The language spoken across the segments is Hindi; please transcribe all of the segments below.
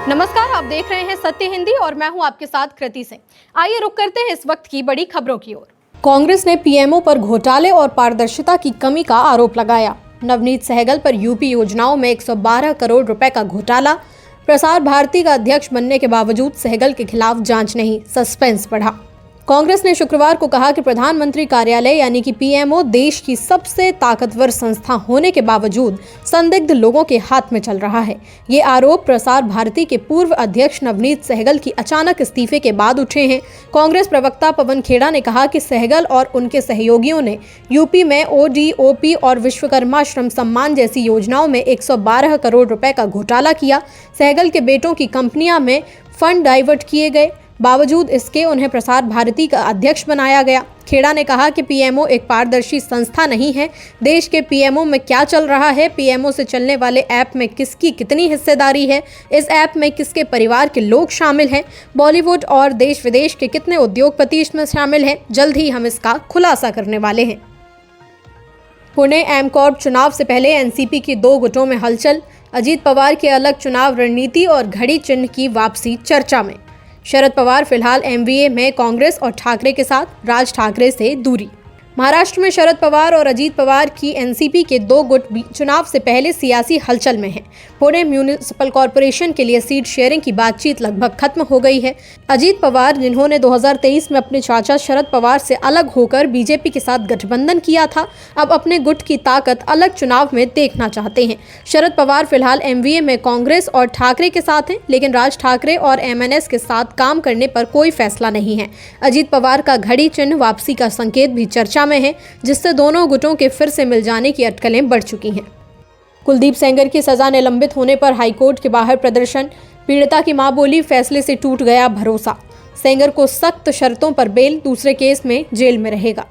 नमस्कार, आप देख रहे हैं सत्य हिंदी और मैं हूं आपके साथ कृति सिंह। आइए रुक करते हैं इस वक्त की बड़ी खबरों की ओर। कांग्रेस ने पीएमओ पर घोटाले और पारदर्शिता की कमी का आरोप लगाया। नवनीत सहगल पर यूपी योजनाओं में 112 करोड़ रुपए का घोटाला। प्रसार भारती का अध्यक्ष बनने के बावजूद सहगल के खिलाफ जांच नहीं, सस्पेंस बढ़ा। कांग्रेस ने शुक्रवार को कहा कि प्रधानमंत्री कार्यालय यानी कि पीएमओ देश की सबसे ताकतवर संस्था होने के बावजूद संदिग्ध लोगों के हाथ में चल रहा है। ये आरोप प्रसार भारती के पूर्व अध्यक्ष नवनीत सहगल की अचानक इस्तीफे के बाद उठे हैं। कांग्रेस प्रवक्ता पवन खेड़ा ने कहा कि सहगल और उनके सहयोगियों ने यूपी में ओडीओपी और विश्वकर्मा श्रम सम्मान जैसी योजनाओं में 112 करोड़ रुपए का घोटाला किया। सहगल के बेटों की कंपनियां में फंड डाइवर्ट किए गए, बावजूद इसके उन्हें प्रसार भारती का अध्यक्ष बनाया गया। खेड़ा ने कहा कि पीएमओ एक पारदर्शी संस्था नहीं है। देश के पीएमओ में क्या चल रहा है, पीएमओ से चलने वाले ऐप में किसकी कितनी हिस्सेदारी है, इस ऐप में किसके परिवार के लोग शामिल हैं, बॉलीवुड और देश विदेश के कितने उद्योगपति इसमें शामिल हैं, जल्द ही हम इसका खुलासा करने वाले हैं। पुणे एमकॉर्प चुनाव से पहले एनसीपी की 2 गुटों में हलचल। अजीत पवार की अलग चुनाव रणनीति और घड़ी चिन्ह की वापसी चर्चा में। शरद पवार फिलहाल एमवीए में कांग्रेस और ठाकरे के साथ, राज ठाकरे से दूरी। महाराष्ट्र में शरद पवार और अजीत पवार की एनसीपी के 2 गुट चुनाव से पहले सियासी हलचल में हैं। पुणे म्यूनिसिपल कॉरपोरेशन के लिए सीट शेयरिंग की बातचीत लगभग खत्म हो गई है। अजीत पवार, जिन्होंने 2023 में अपने चाचा शरद पवार से अलग होकर बीजेपी के साथ गठबंधन किया था, अब अपने गुट की ताकत अलग चुनाव में देखना चाहते हैं। शरद पवार फिलहाल एमवीए में कांग्रेस और ठाकरे के साथ हैं, लेकिन राज ठाकरे और एमएनएस के साथ काम करने पर कोई फैसला नहीं है। अजीत पवार का घड़ी चिन्ह वापसी का संकेत भी चर्चा में है, जिससे दोनों गुटों के फिर से मिल जाने की अटकलें बढ़ चुकी हैं। कुलदीप सेंगर की सजा निलंबित होने पर हाईकोर्ट के बाहर प्रदर्शन। पीड़िता की मां बोली, फैसले से टूट गया भरोसा। सेंगर को सख्त शर्तों पर बेल, दूसरे केस में जेल में रहेगा।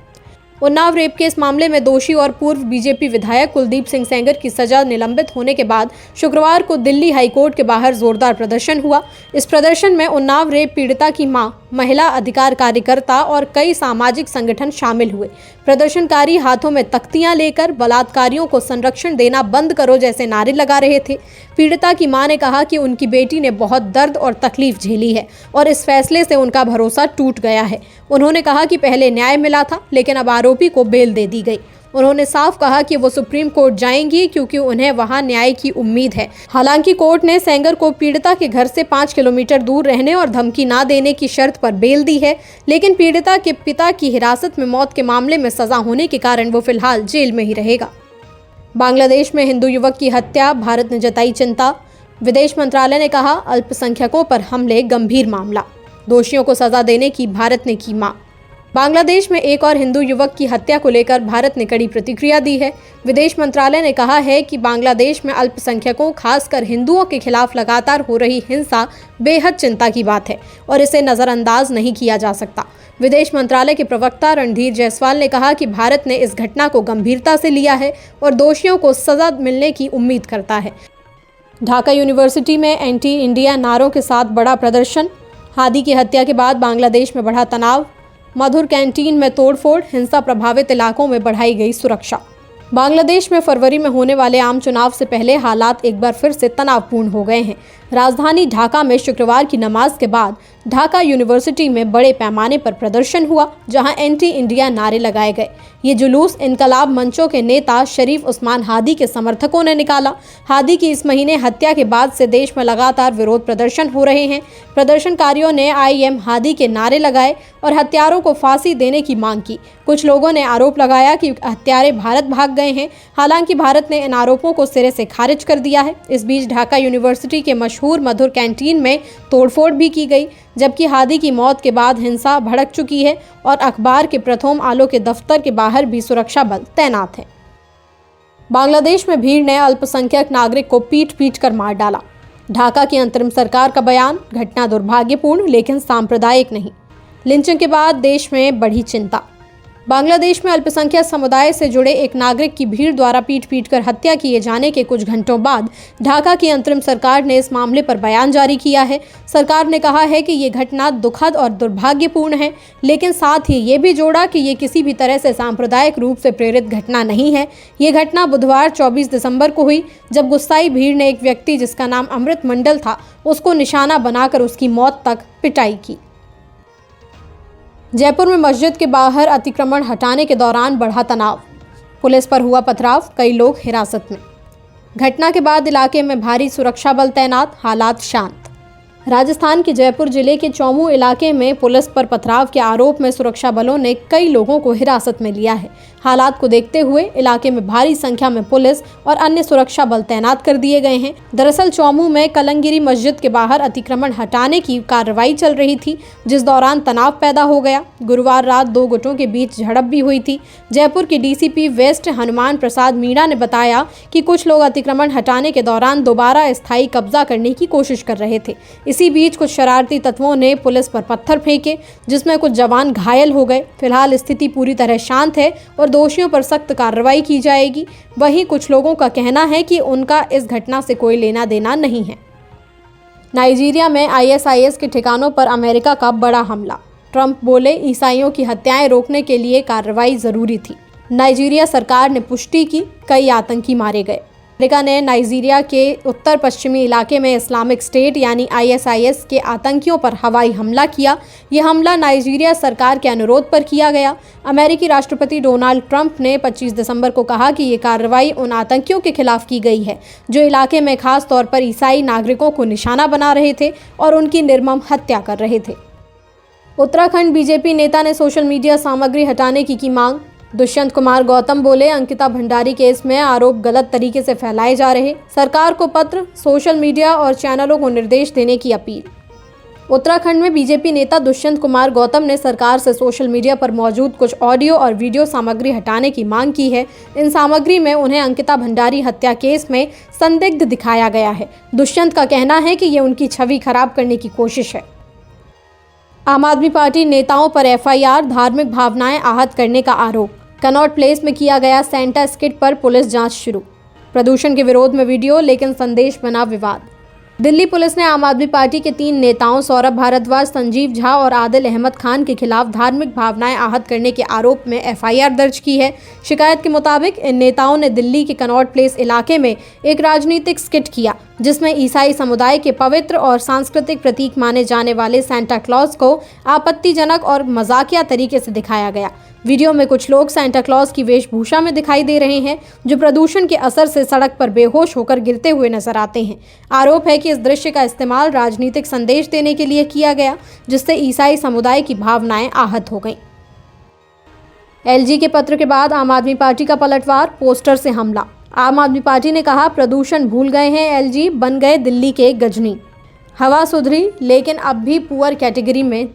उन्नाव रेप केस मामले में दोषी और पूर्व बीजेपी विधायक कुलदीप सिंह सेंगर की सजा निलंबित होने के बाद शुक्रवार को दिल्ली हाईकोर्ट के बाहर जोरदार प्रदर्शन हुआ। इस प्रदर्शन में उन्नाव रेप पीड़िता की मां, महिला अधिकार कार्यकर्ता और कई सामाजिक संगठन शामिल हुए। प्रदर्शनकारी हाथों में तख्तियां लेकर बलात्कारियों को संरक्षण देना बंद करो जैसे नारे लगा रहे थे। पीड़िता की मां ने कहा कि उनकी बेटी ने बहुत दर्द और तकलीफ झेली है और इस फैसले से उनका भरोसा टूट गया है। उन्होंने कहा कि पहले न्याय मिला था, लेकिन अब आरोपी को बेल दे दी गई। उन्होंने साफ कहा कि वो सुप्रीम कोर्ट जाएंगी क्योंकि उन्हें वहां न्याय की उम्मीद है। हालांकि कोर्ट ने सेंगर को पीड़िता के घर से 5 किलोमीटर दूर रहने और धमकी ना देने की शर्त पर बेल दी है, लेकिन पीड़िता के पिता की हिरासत में मौत के मामले में सजा होने के कारण वो फिलहाल जेल में ही रहेगा। बांग्लादेश में हिंदू युवक की हत्या, भारत ने जताई चिंता। विदेश मंत्रालय ने कहा, अल्पसंख्यकों पर हमले गंभीर मामला, दोषियों को सजा देने की भारत ने की मांग। बांग्लादेश में एक और हिंदू युवक की हत्या को लेकर भारत ने कड़ी प्रतिक्रिया दी है। विदेश मंत्रालय ने कहा है कि बांग्लादेश में अल्पसंख्यकों, खासकर हिंदुओं के खिलाफ लगातार हो रही हिंसा बेहद चिंता की बात है और इसे नज़रअंदाज नहीं किया जा सकता। विदेश मंत्रालय के प्रवक्ता रणधीर जायसवाल ने कहा कि भारत ने इस घटना को गंभीरता से लिया है और दोषियों को सजा मिलने की उम्मीद करता है। ढाका यूनिवर्सिटी में एंटी इंडिया नारों के साथ बड़ा प्रदर्शन। हादी की हत्या के बाद बांग्लादेश में बढ़ा तनाव। मधुर कैंटीन में तोड़फोड़, हिंसा प्रभावित इलाकों में बढ़ाई गई सुरक्षा। बांग्लादेश में फरवरी में होने वाले आम चुनाव से पहले हालात एक बार फिर से तनावपूर्ण हो गए हैं। राजधानी ढाका में शुक्रवार की नमाज के बाद ढाका यूनिवर्सिटी में बड़े पैमाने पर प्रदर्शन हुआ, जहां एंटी इंडिया नारे लगाए गए। ये जुलूस इनकलाब मंचों के नेता शरीफ उस्मान हादी के समर्थकों ने निकाला। हादी की इस महीने हत्या के बाद से देश में लगातार विरोध प्रदर्शन हो रहे हैं। प्रदर्शनकारियों ने आई एम हादी के नारे लगाए और हत्यारों को फांसी देने की मांग की। कुछ लोगों ने आरोप लगाया कि हत्यारे भारत भाग गए हैं, हालांकि भारत ने इन आरोपों को सिरे से खारिज कर दिया है। इस बीच ढाका यूनिवर्सिटी के मशहूर मधुर कैंटीन में तोड़फोड़ भी की गई, जबकि हादी की मौत के बाद हिंसा भड़क चुकी है और अखबार के प्रथम आलो के दफ्तर के बाहर भी सुरक्षा बल तैनात है। बांग्लादेश में भीड़ ने अल्पसंख्यक नागरिक को पीट कर मार डाला। ढाका की अंतरिम सरकार का बयान, घटना दुर्भाग्यपूर्ण लेकिन सांप्रदायिक नहीं। लिंचिंग के बाद देश में बढ़ी चिंता। बांग्लादेश में अल्पसंख्यक समुदाय से जुड़े एक नागरिक की भीड़ द्वारा पीट कर हत्या किए जाने के कुछ घंटों बाद ढाका की अंतरिम सरकार ने इस मामले पर बयान जारी किया है। सरकार ने कहा है कि ये घटना दुखद और दुर्भाग्यपूर्ण है, लेकिन साथ ही ये भी जोड़ा कि ये किसी भी तरह से सांप्रदायिक रूप से प्रेरित घटना नहीं है। ये घटना बुधवार 24 दिसंबर को हुई, जब गुस्साई भीड़ ने एक व्यक्ति जिसका नाम अमृत मंडल था, उसको निशाना बनाकर उसकी मौत तक पिटाई की। जयपुर में मस्जिद के बाहर अतिक्रमण हटाने के दौरान बढ़ा तनाव, पुलिस पर हुआ पथराव, कई लोग हिरासत में। घटना के बाद इलाके में भारी सुरक्षा बल तैनात, हालात शांत। राजस्थान के जयपुर जिले के चौमू इलाके में पुलिस पर पथराव के आरोप में सुरक्षा बलों ने कई लोगों को हिरासत में लिया है। हालात को देखते हुए इलाके में भारी संख्या में पुलिस और अन्य सुरक्षा बल तैनात कर दिए गए हैं। दरअसल चौमू में कलंगिरी मस्जिद के बाहर अतिक्रमण हटाने की कार्रवाई चल रही थी, जिस दौरान तनाव पैदा हो गया। गुरुवार रात दो गुटों के बीच झड़प भी हुई थी। जयपुर के डीसीपी वेस्ट हनुमान प्रसाद मीणा ने बताया कि कुछ लोग अतिक्रमण हटाने के दौरान दोबारा स्थायी कब्जा करने की कोशिश कर रहे थे। इसी बीच कुछ शरारती तत्वों ने पुलिस पर पत्थर फेंके, जिसमें कुछ जवान घायल हो गए। फिलहाल स्थिति पूरी तरह शांत है और दोषियों पर सख्त कार्रवाई की जाएगी। वहीं कुछ लोगों का कहना है कि उनका इस घटना से कोई लेना देना नहीं है। नाइजीरिया में ISIS के ठिकानों पर अमेरिका का बड़ा हमला, ट्रंप बोले ईसाइयों की हत्याएं रोकने के लिए कार्रवाई जरूरी थी। नाइजीरिया सरकार ने पुष्टि की, कई आतंकी मारे गए। अमेरिका ने नाइजीरिया के उत्तर पश्चिमी इलाके में इस्लामिक स्टेट यानी ISIS के आतंकियों पर हवाई हमला किया। यह हमला नाइजीरिया सरकार के अनुरोध पर किया गया। अमेरिकी राष्ट्रपति डोनाल्ड ट्रंप ने 25 दिसंबर को कहा कि ये कार्रवाई उन आतंकियों के खिलाफ की गई है जो इलाके में खास तौर पर ईसाई नागरिकों को निशाना बना रहे थे और उनकी निर्मम हत्या कर रहे थे। उत्तराखंड बीजेपी नेता ने सोशल मीडिया सामग्री हटाने की मांग। दुष्यंत कुमार गौतम बोले, अंकिता भंडारी केस में आरोप गलत तरीके से फैलाए जा रहे, सरकार को पत्र, सोशल मीडिया और चैनलों को निर्देश देने की अपील। उत्तराखंड में बीजेपी नेता दुष्यंत कुमार गौतम ने सरकार से सोशल मीडिया पर मौजूद कुछ ऑडियो और वीडियो सामग्री हटाने की मांग की है। इन सामग्री में उन्हें अंकिता भंडारी हत्या केस में संदिग्ध दिखाया गया है। दुष्यंत का कहना है कि ये उनकी छवि खराब करने की कोशिश है। आम आदमी पार्टी नेताओं पर FIR, धार्मिक भावनाएं आहत करने का आरोप। कनॉट प्लेस में किया गया सेंटा स्किट पर पुलिस जांच शुरू। प्रदूषण के विरोध में वीडियो, लेकिन संदेश बना विवाद। दिल्ली पुलिस ने आम आदमी पार्टी के 3 नेताओं सौरभ भारद्वाज, संजीव झा और आदिल अहमद खान के खिलाफ धार्मिक भावनाएं आहत करने के आरोप में FIR दर्ज की है। शिकायत के मुताबिक इन नेताओं ने दिल्ली के कनॉट प्लेस इलाके में एक राजनीतिक स्किट किया, जिसमें ईसाई समुदाय के पवित्र और सांस्कृतिक प्रतीक माने जाने वाले सेंटा क्लॉज को आपत्तिजनक और मजाकिया तरीके से दिखाया गया। वीडियो में कुछ लोग सेंटा क्लॉज की वेशभूषा में दिखाई दे रहे हैं, जो प्रदूषण के असर से सड़क पर बेहोश होकर गिरते हुए नजर आते हैं। आरोप है कि इस दृश्य का इस्तेमाल राजनीतिक संदेश देने के लिए किया गया, जिससे ईसाई समुदाय की भावनाएं आहत हो गईं। LG के पत्र के बाद आम आदमी पार्टी का पलटवार, पोस्टर से हमला। आम आदमी पार्टी ने कहा, प्रदूषण भूल गए हैं LG, बन गए दिल्ली के गजनी। हवा सुधरी, लेकिन अब भी पुअर कैटेगरी में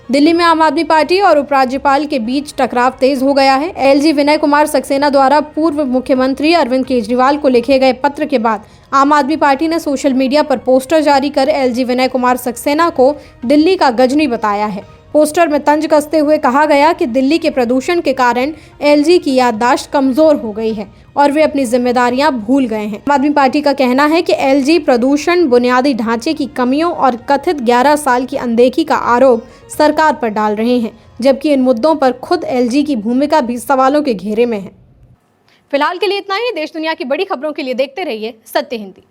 दिल्ली में आम आदमी पार्टी और उपराज्यपाल के बीच टकराव तेज हो गया है। LG विनय कुमार सक्सेना द्वारा पूर्व मुख्यमंत्री अरविंद केजरीवाल को लिखे गए पत्र के बाद आम आदमी पार्टी ने सोशल मीडिया पर पोस्टर जारी कर LG विनय कुमार सक्सेना को दिल्ली का गजनी बताया है। पोस्टर में तंज कसते हुए कहा गया कि दिल्ली के प्रदूषण के कारण LG की याददाश्त कमजोर हो गई है और वे अपनी जिम्मेदारियां भूल गए हैं। आम आदमी पार्टी का कहना है कि LG प्रदूषण, बुनियादी ढांचे की कमियों और कथित 11 साल की अनदेखी का आरोप सरकार पर डाल रहे हैं, जबकि इन मुद्दों पर खुद LG की भूमिका भी सवालों के घेरे में है। फिलहाल के लिए इतना ही। देश दुनिया की बड़ी खबरों के लिए देखते रहिए सत्य हिंदी।